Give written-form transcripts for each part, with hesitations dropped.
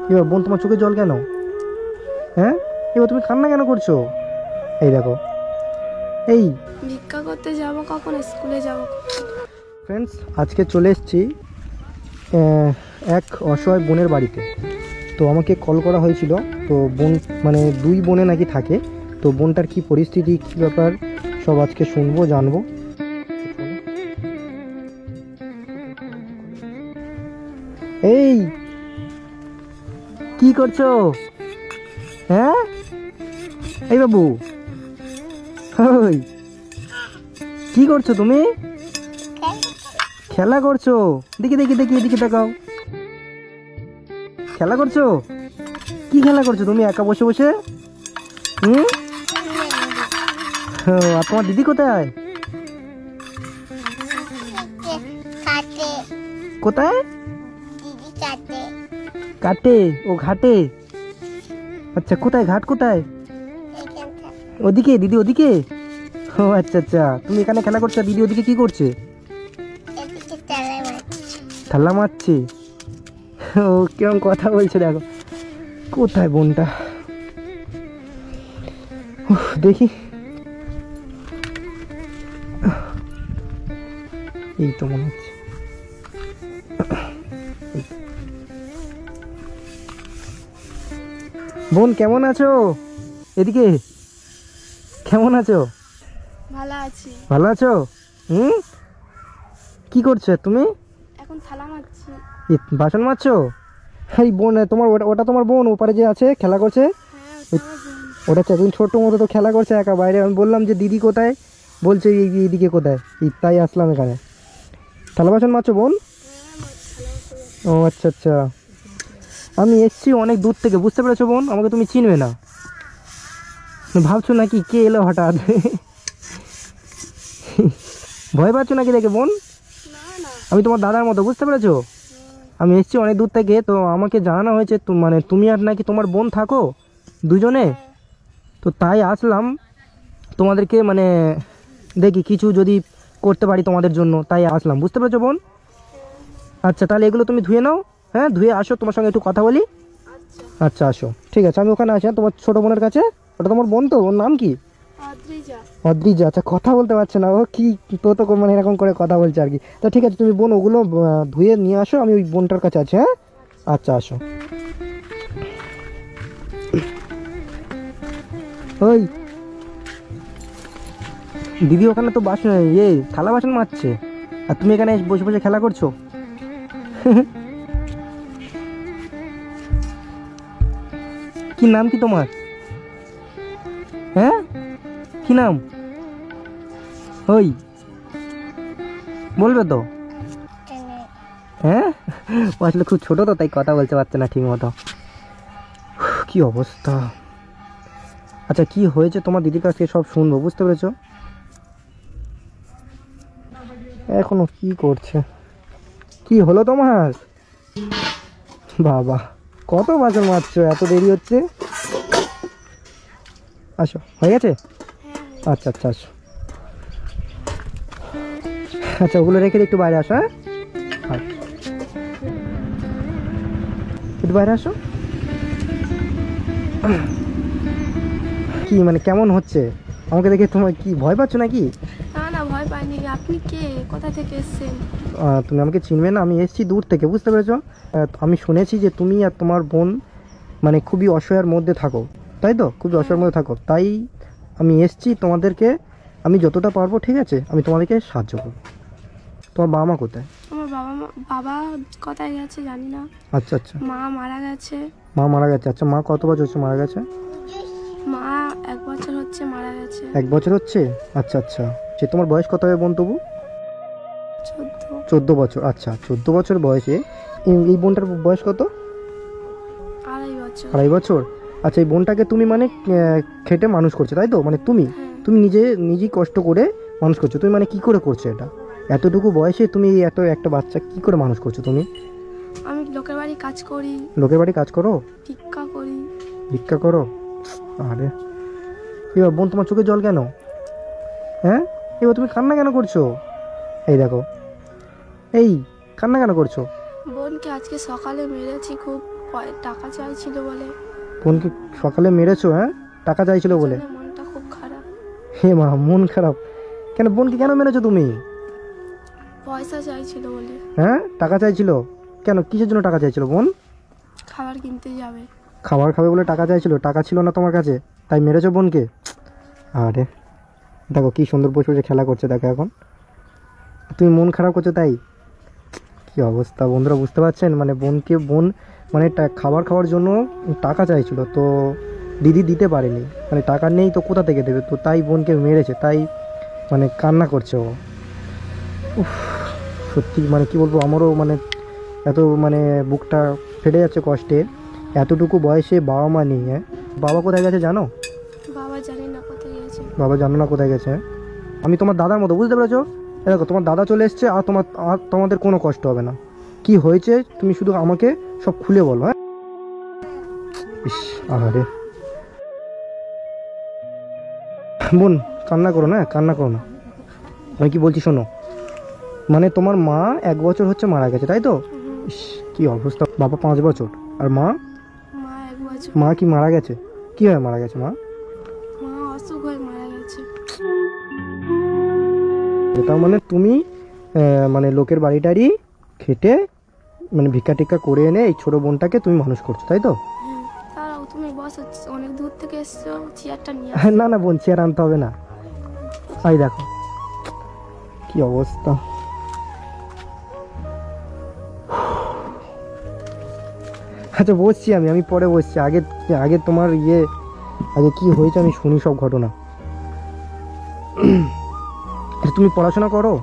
এবার বোন তোমার চোখে জল কেন? হ্যাঁ, এবার তুমি কান্না কেন করছো? এই দেখো, এই ভিক্ষা করতে যাব কখন, স্কুলে যাব। ফ্রেন্ডস, আজকে চলে এসেছি এক অসহায় বোনের বাড়িতে। তো আমাকে কল করা হয়েছিল। তো বোন মানে দুই বোনে নাকি থাকে। তো বোনটার কি পরিস্থিতি, কী ব্যাপার, সব আজকে শুনবো, জানবো। এই কি করছো? হ্যাঁ, এই বাবু, ওই কি করছো তুমি? খেলা করছো? দেখি দেখি দেখি, এদিকে তাকাও। খেলা করছো? কি খেলা করছো তুমি একা বসে বসে? হুম, আর তোমার দিদি কোথায়? কোথায়? কাটে? ও ঘাটে। আচ্ছা, কোথায় ঘাট, কোথায়? ওদিকে দিদি, ওদিকে। ও আচ্ছা আচ্ছা, তুমি এখানে খেলা করছো, দিদি ওদিকে কি করছে? থালা মারছে। ও কিরম কথা বলছে দেখো। কোথায় বোনটা? দেখি, এই তো মনে হচ্ছে। বোন কেমন আছো? এদিকে কেমন আছো? ভালো আছি। ভালো আছো? হুম, কি করছো তুমি? এখন থালা মারছি। বাসন মাজছো? এই বোন তোমার, ওটা তোমার বোন ওপারে যে আছে খেলা করছে? হ্যাঁ, ওটা একদিন ছোট্ট মতো তো খেলা করছে একা বাইরে। আমি বললাম যে দিদি কোথায়, বলছে এইদিকে কোথায়। তাই আসলাম এখানে। থালা বাসন মাজছো বোন? ও আচ্ছা আচ্ছা, আমি এসছি অনেক দূর থেকে, বুঝতে পেরেছো বোন? আমাকে তুমি চিনবে না, ভাবছো নাকি কে এলো হঠাৎ? ভয় পাচ্ছ নাকি দেখে বোন? আমি তোমার দাদার মতো, বুঝতে পেরেছো? আমি এসছি অনেক দূর থেকে। তো আমাকে জানানো হয়েছে মানে তুমি আর নাকি তোমার বোন থাকো দুজনে। তো তাই আসলাম তোমাদেরকে, মানে দেখি কিছু যদি করতে পারি তোমাদের জন্য, তাই আসলাম, বুঝতে পেরেছো বোন? আচ্ছা, তাহলে এগুলো তুমি ধুয়ে নাও। হ্যাঁ, ধুয়ে আসো, তোমার সঙ্গে একটু কথা বলি। আচ্ছা আসো, ঠিক আছে, আমি ওখানে আসি তোমার ছোটো বোনের কাছে। ওটা তোমার বোন তো? ওর নাম কি? অদ্রিজা। আচ্ছা, কথা বলতে পারছে না ও, কি তো মানে এরকম করে কথা বলছে আর কি। তো ঠিক আছে, তুমি বোন ওগুলো ধুয়ে নিয়ে আসো, আমি ওই বোনটার কাছে আছি। হ্যাঁ, আচ্ছা আসো। ওই দিদি ওখানে তো বাসন, থালা বাসন মাজছে, আর তুমি এখানে বসে বসে খেলা করছো। কি নাম কি তোমার? হ্যাঁ, কি নাম? ওই বলবে তো? হ্যাঁ, ও আসলে খুব ছোট তো, তাই কথা বলতে পারছে না ঠিক মতো। কি অবস্থা। আচ্ছা, কি হয়েছে তোমার দিদির কাছ থেকে সব শুনবো, বুঝতে পেরেছো? এখনো কি করছে? কি হলো তোমার? বাবা, কত বাসন মাজছো, এত দেরি হচ্ছে? আসো, হয়ে গেছে? আচ্ছা আচ্ছা, আসো। আচ্ছা, ওগুলো রেখে একটু বাইরে আসো। হ্যাঁ, আচ্ছা, একটু বাইরে আসো। কি মানে কেমন হচ্ছে? আমাকে দেখে তোমার কি ভয় পাচ্ছ নাকি? না না, ভয় পাইনি। আপনি কে, কোথা থেকে এসেছেন? তুমি আমাকে চিনবে না, আমি এসেছি দূর থেকে, বুঝতে পেরেছো? আমি শুনেছি যে তুমি আর তোমার বোন মানে খুবই অসহায়ের মধ্যে থাকো, তাই তো? খুবই অসহায়ের মধ্যে থাকো, তাই আমি এসেছি তোমাদেরকে। আমি যতটা পারবো, ঠিক আছে, আমি তোমাদেরকে সাহায্য করবো। তোমার বাবা মা কোথায়? আমার বাবা কোথায় গেছে জানি না। আচ্ছা আচ্ছা, মা মারা গেছে। মা মারা গেছে। আচ্ছা, মা কত বছর হচ্ছে মারা গেছে? মা 1 বছর হচ্ছে মারা গেছে। 1 বছর হচ্ছে? আচ্ছা আচ্ছা, সে তোমার বয়স কত হবে বোন তবু? 14। 14 বছর। আচ্ছা, 14 বছর বয়সে এই বোনটার বয়স কত? 2.5 বছর। 2.5 বছর। আচ্ছা, এই বোনটাকে তুমি মানে খেটে মানুষ করছো, তাই তো? মানে তুমি তুমি নিজেই কষ্ট করে মানুষ করছো। তুমি মানে কি করে করছো এটা? এতটুকু বয়সে তুমি এত একটা বাচ্চা কি করে মানুষ করছো তুমি? আমি লোকের বাড়ি কাজ করি। লোকের বাড়ি কাজ করো? ভিক্ষা করি। ভিক্ষা করো? আরে, এবার বোন তোমার চোখে জল কেন? হ্যাঁ, এবার তুমি কান্না কেন করছো? এই দেখো, এই কান্না কেন করছো? বোনকে আজকে সকালে মেরেছি খুব। টাকা চাইছিল বলে। বোনকে সকালে মেরেছো? হ্যাঁ, টাকা চাইছিল বলে? জন্য মনটা খুব খারাপ। হে মা, মন খারাপ কেন? বোনকে কেন মেরেছো তুমি? পয়সা চাইছিল বলে। হ্যাঁ, টাকা চাইছিল কেন? কিসের জন্য টাকা চাইছিল বোন? খাবার কিনতে যাবে। খাবার খাবে বলে টাকা চাইছিল? টাকা ছিল না তোমার কাছে তাই মেরেছো বোনকে? আরে দেখো কি সুন্দর বসে বসে খেলা করছে, দেখো এখন তুমি মন খারাপ করছো তাই? কি অবস্থা বন্ধুরা, বুঝতে পারছেন? মানে বোন মানে খাবার খাওয়ার জন্য টাকা চাইছিল, তো দিদি দিতে পারেনি, মানে টাকা নেই তো কোথা থেকে দেবে, তো তাই বোনকে মেরেছে, তাই মানে কান্না করছে ও। উফ, সত্যি মানে কি বলবো, আমারও মানে এত মানে বুকটা ফেটে যাচ্ছে কষ্টে। এতটুকু বয়সে বাবা মা নেই। হ্যাঁ, বাবা কোথায় গেছে জানো? বাবা জানি না কোথায় গেছে। বাবা জানো না কোথায় গেছে? আমি তোমার দাদার মতো, বুঝতে পেরেছো? দেখো তোমার দাদা চলে এসছে, আর তোমাদের কোনো কষ্ট হবে না। কি হয়েছে তুমি শুধু আমাকে সব খুলে বলো। হ্যাঁ, ইস, আরে বোন কান্না করো না, কান্না করো না। আমি কি বলছি শোনো, মানে তোমার মা 1 বছর হচ্ছে মারা গেছে তাই তো? ইস, কি অবস্থা। বাবা 5 বছর, আর মা? মা 1 বছর। মা কি মারা গেছে? কি হয়ে মারা গেছে মা? মা অসুখ হয়ে মারা গেছে। তার মানে তুমি মানে লোকের বাড়ি খেটে মানে ভিক্ষা টিক্ষা করে এনে এই ছোট বোনটাকে তুমি মানুষ করছো তাই তো? তারাও তুমি বসো, অনেক দূর থেকে এসছো, চেয়ারটা নিয়ে না না বোন, চেয়ার আনতে হবে না। এই দেখো কি অবস্থা। আচ্ছা বসছি, আমি পরে বসছি, আগে আগে তোমার আগে কি হয়েছে আমি শুনি সব ঘটনা। তুমি পড়াশোনা করো?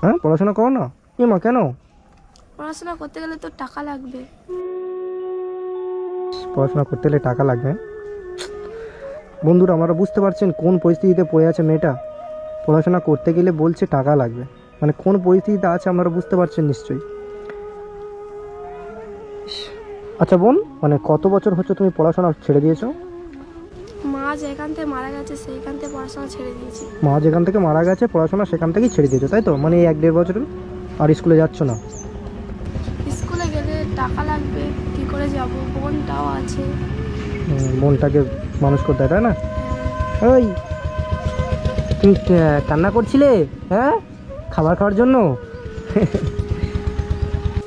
হ্যাঁ, পড়াশোনা করো না? মা কেন? পড়াশোনা করতে গেলে তো টাকা লাগবে। পড়াশোনা করতে গেলে টাকা লাগবে? বন্ধুরা আপনারা বুঝতে পারছেন কোন পরিস্থিতিতে পড়ে আছে মেয়েটা? পড়াশোনা করতে গেলে বলছে টাকা লাগবে, মানে কোন পরিস্থিতিতে আছে আপনারা বুঝতে পারছেন নিশ্চয়ই। আচ্ছা বোন, মানে কত বছর হচ্ছে তুমি পড়াশোনা ছেড়ে দিয়েছো? মা যেখান থেকে মারা গেছে সেইখান থেকে পড়াশোনা ছেড়ে দিয়েছি। মা যেখান থেকে মারা গেছে পড়াশোনা সেখান থেকেই ছেড়ে দিয়েছো তাই তো? মানে এই 1-1.5 বছর আর স্কুলে যাচ্ছ না? স্কুলে গেলে টাকা লাগবে, কি করে যাব? বোনটাও আছে। বোনটাকে মানুষ করতে হয় তাই না? ওই তুমি কান্না করছিলে? হ্যাঁ, খাবার খাওয়ার জন্য?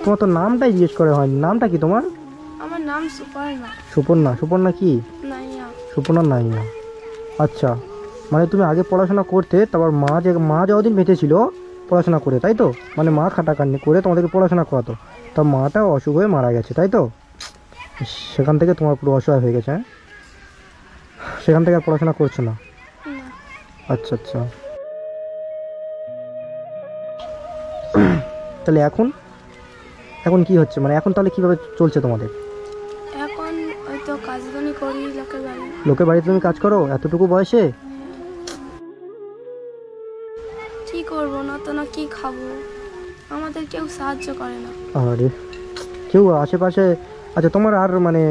তোমার তো নামটাই জিজ্ঞেস করে হয়নি, নামটা কি তোমার? আমার নাম সুপর্ণা। সুপর্ণা? সুপর্ণা কি? নাইয়া। সুপর্ণা নাইয়া। আচ্ছা, মানে তুমি আগে পড়াশোনা করতে, তারপর মা যতদিন বেঁচে ছিল পড়াশোনা করে তাই তো? মানে মা খাটাখাটনি করে তোমাদেরকে পড়াশোনা করাতো, তার মাটা অসুখ হয়ে মারা গেছে তাই তো? সেখান থেকে তোমার পুরো অসহায় হয়ে গেছে। হ্যাঁ, সেখান থেকে আর পড়াশোনা করছো না? না। আচ্ছা আচ্ছা। তাহলে এখন কি হচ্ছে, মানে এখন তাহলে কিভাবে চলছে তোমাদের? এখন হয়তো কাজদানি করি লোকের বাড়িতে তুমি কাজ করো এতটুকু বয়সে? কি করবো, না তো না কি খাবো, আমাদের কেউ সাহায্য করে না। আরে কেউ আশেপাশে? আচ্ছা তোমার আর মানে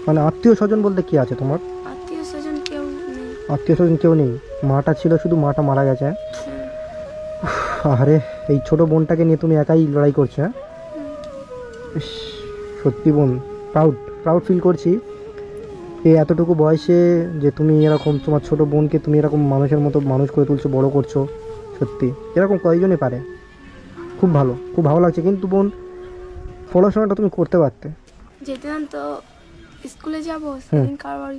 মানে আত্মীয় স্বজন বলতে কি আছে তোমার? আত্মীয় স্বজন কেউ নেই। আত্মীয় স্বজন কেউ নেই? মাটা ছিল, শুধু মাটা মারা গেছে? আরে এই ছোট বোনটাকে নিয়ে তুমি একাই লড়াই করছো? হ্যাঁ, ইস, সত্যি বোন প্রাউড ফিল করছি এই এতটুকু বয়সে যে তুমি এরকম তোমার ছোট বোনকে তুমি এরকম মানুষের মতো মানুষ করে তুলছো, বড় করছো। সত্যি এরকম কয়জনই পারে? খুব ভালো লাগছে। কিন্তু বোন পড়াশোনাটা তুমি করতে পারতে। যেদিন তো স্কুলে যাব সেদিন কারোর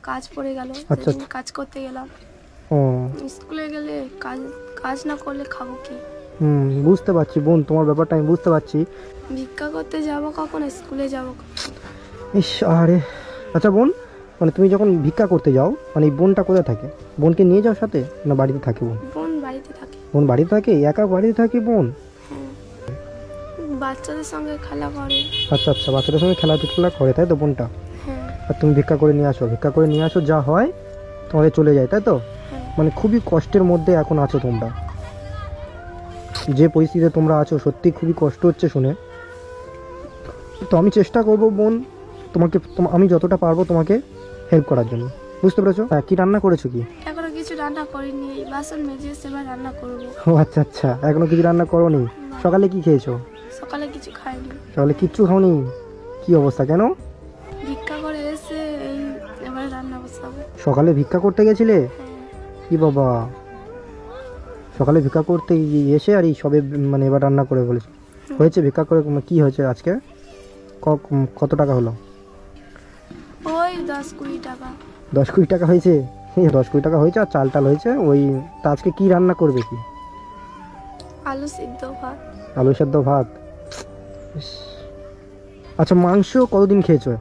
কাজ পড়ে গেল, আচ্ছা সেদিন কাজ করতে গেলাম। ও, স্কুলে গেলে কাজ না করলে খাবো কি? বুঝতে পারছি বোন, তোমার ব্যাপারটা আমি বুঝতে পারছি। ভিক্ষা করতে যাব কখন, স্কুলে যাব কখন? ইস, আরে আচ্ছা বোন, মানে তুমি যখন ভিক্ষা করতে যাও মানে এই বোনটা কোথায় থাকে? বোনকে নিয়ে যাও সাথে না বাড়িতে থাকে বোন? বোন বাড়িতে থাকে। বোন বাড়িতে থাকে? একা বাড়িতে থাকে বোন? হ্যাঁ, বাচ্চাদের সঙ্গে খেলা করে। আচ্ছা আচ্ছা, বাচ্চাদের সঙ্গে খেলাধুলা করে তাই তো বোনটা? হ্যাঁ। আর তুমি ভিক্ষা করে নিয়ে আসো, যা হয় তোমাদের চলে যায় তাই তো? হ্যাঁ। মানে খুবই কষ্টের মধ্যে এখন আছো তোমরা, যে পরিস্থিতিতে তোমরা আছো সত্যি খুবই কষ্ট হচ্ছে শুনে। তো আমি চেষ্টা করবো বোন আমি যতটা পারবো তোমাকে হেল্প করার জন্য, বুঝতে পেরেছো? হ্যাঁ, কি রান্না করেছো কি? এখনো কিছু রান্না করিনি, বাসন মেজে সেবার রান্না করবো। ও আচ্ছা আচ্ছা, এখনো কিছু রান্না করোনি? সকালে কি খেয়েছো? সকালে কিছু খাইনি। সকালে কিচ্ছু খাওনি? কি অবস্থা, কেন? ভিক্ষা করে এসে এই এবার রান্না বসাবো। সকালে ভিক্ষা করতে গেছিলে? কি বাবা, সকালে ভিক্ষা করতে এসে আর এই সবে মানে এবার রান্না করে বলেছে? হয়েছে ভিক্ষা করে কি হয়েছে আজকে? কত টাকা হলো? ওই 10-20 টাকা। 10-20 টাকা হয়েছে? 10-20 টাকা হয়েছে আর চাল টাল হয়েছে ওই। তা আজকে কি রান্না করবে? কি? আলু সিদ্ধ ভাত। আলু সেদ্ধ ভাত। ইস। আচ্ছা মাংস কতদিন খেয়েছো,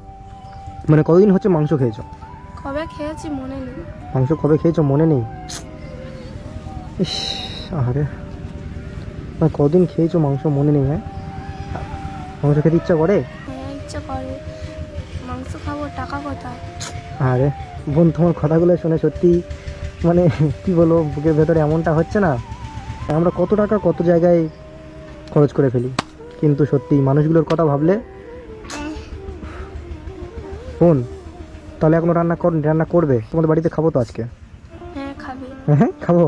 মানে কতদিন হচ্ছে মাংস খেয়েছো? কবে খেয়েছি মনে নেই। মাংস কবে খেয়েছো মনে নেই? ইস, আরে কদিন খেয়েছো মাংস মনে নেই? হ্যাঁ, মাংস খেতে ইচ্ছা করে? হ্যাঁ ইচ্ছা করে, মাংস খাবো, টাকা কোথায়? আরে বোন, তোমার কথাগুলো শুনে সত্যি মানে কি বলবো, বুকের ভেতরে এমনটা হচ্ছে না। আমরা কত টাকা কত জায়গায় খরচ করে ফেলি, কিন্তু সত্যি মানুষগুলোর কথা ভাবলে। বোন তাহলে এখনো রান্না করবে? তোমাদের বাড়িতে খাবো তো আজকে। হ্যাঁ খাবে। হ্যাঁ খাবো।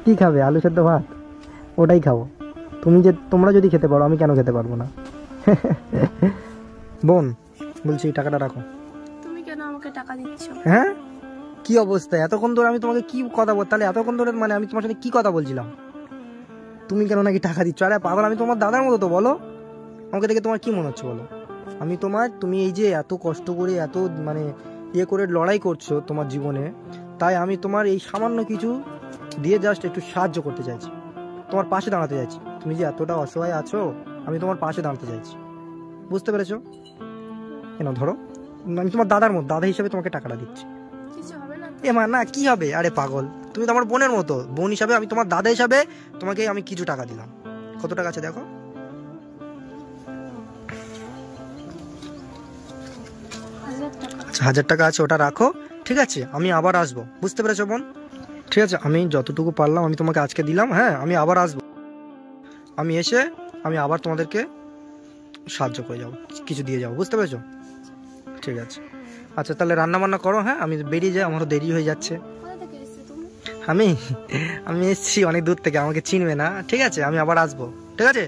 কি খাবে? আলু সেদ্ধ ভাত? ওটাই খাবো। তোমরা যদি খেতে পারো আমি কেন খেতে পারবো না? বোন বলছি এই টাকাটা রাখো। তুমি কেন আমাকে টাকা দিচ্ছ? হ্যাঁ, কি অবস্থা? এতক্ষণ ধরে আমি তোমাকে কি কথা বল, তাহলে এতক্ষণ ধরে মানে আমি তোমার সাথে কি কথা বলছিলাম? তুমি কেন নাকি টাকা দিচ্ছ? আরে পাগল, আমি তোমার দাদার মতো তো, বলো। আমাকে দেখে তোমার কি মনে হচ্ছে বলো? তুমি এই যে এত কষ্ট করে এত মানে ইয়ে করে লড়াই করছো তোমার জীবনে, তাই আমি তোমার এই সামান্য কিছু দিয়ে জাস্ট একটু সাহায্য করতে চাইছি, তোমার পাশে দাঁড়াতে চাইছি। তুমি যে এতটা অসহায় আছো, আমি তোমার পাশে দাঁড়াতে চাইছি, বুঝতে পেরেছো? কেন ধরো, আমি তোমার দাদার মতো, দাদা হিসেবে তোমাকে টাকাটা দিচ্ছি। কিছু হবে না? না কি হবে? আরে পাগল, তুমি তো আমার বোনের মতো, বোন হিসাবে আমি তোমার দাদা হিসাবে তোমাকে আমি কিছু টাকা দিলাম। কত টাকা আছে দেখো? 1000 টাকা। আচ্ছা 1000 টাকা আছে, ওটা রাখো, ঠিক আছে? আমি আবার আসবো, বুঝতে পেরেছো বোন? ঠিক আছে, আমি যতটুকু পারলাম আমি তোমাকে আজকে দিলাম। হ্যাঁ, আমি আবার আসবো, আমি এসে আমি আবার তোমাদেরকে সাহায্য করে যাবো, কিছু দিয়ে যাবো, বুঝতে পেরেছো? ঠিক আছে, আচ্ছা তাহলে রান্না বান্না করো। হ্যাঁ, আমি বেরিয়ে যাই, আমারও দেরি হয়ে যাচ্ছে। কোথা থেকে এসেছো তুমি? আমি এসেছি অনেক দূর থেকে, আমাকে চিনবে না, ঠিক আছে? আমি আবার আসবো, ঠিক আছে?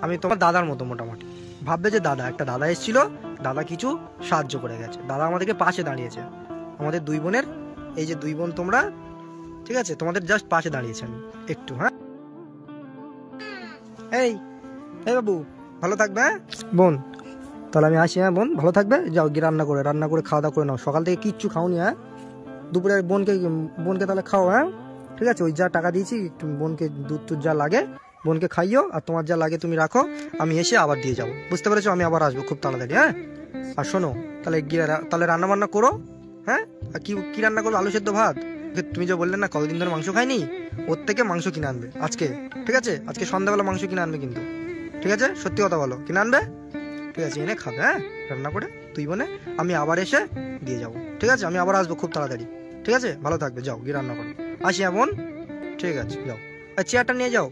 আমি তোমার দাদার মতো, মোটামুটি ভাববে যে দাদা, একটা দাদা এসেছিল, দাদা কিছু সাহায্য করে গেছে, দাদা আমাদেরকে পাশে দাঁড়িয়েছে, আমাদের দুই বোনের, এই যে দুই বোন তোমরা, ঠিক আছে? তোমাদের জাস্ট পাশে দাঁড়িয়েছে আমি একটু। হ্যাঁ, এই বাবু ভালো থাকবে। হ্যাঁ বোন, তাহলে আমি আসি। হ্যাঁ বোন, ভালো থাকবে, যাও গিয়ে রান্না করে খাওয়া দাওয়া করে নাও। সকাল থেকে কিচ্ছু খাওনি? হ্যাঁ, দুপুরে বোনকে তাহলে খাও। হ্যাঁ ঠিক আছে, ওই যা টাকা দিয়েছি বোনকে দুধ টুধ যা লাগে বোনকে খাইও, আর তোমার যা লাগে তুমি রাখো, আমি এসে আবার দিয়ে যাবো, বুঝতে পেরেছো? আমি আবার আসবো খুব তাড়াতাড়ি। হ্যাঁ, আর শোনো, তাহলে রান্না বান্না করো। হ্যাঁ, আর কি রান্না করবো? আলু সেদ্ধ ভাত। তুমি যে বললে না কতদিন ধরে মাংস খাইনি, ওর থেকে মাংস কিনে আনবে আজকে, ঠিক আছে? আজকে সন্ধ্যাবেলা মাংস কিনে আনবে কিন্তু, ঠিক আছে? সত্যি কথা বলো, কিনে আনবে? ঠিক আছে, এনে খাবে। হ্যাঁ, রান্না করে তুই বোনে, আমি আবার এসে দিয়ে যাবো, ঠিক আছে? আমি আবার আসবো খুব তাড়াতাড়ি, ঠিক আছে? ভালো থাকবে, যাও গিয়ে রান্না করো। আসি হ্যাঁ বোন, ঠিক আছে, যাও। আর চেয়ারটা নিয়ে যাও,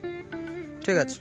ঠিক আছে?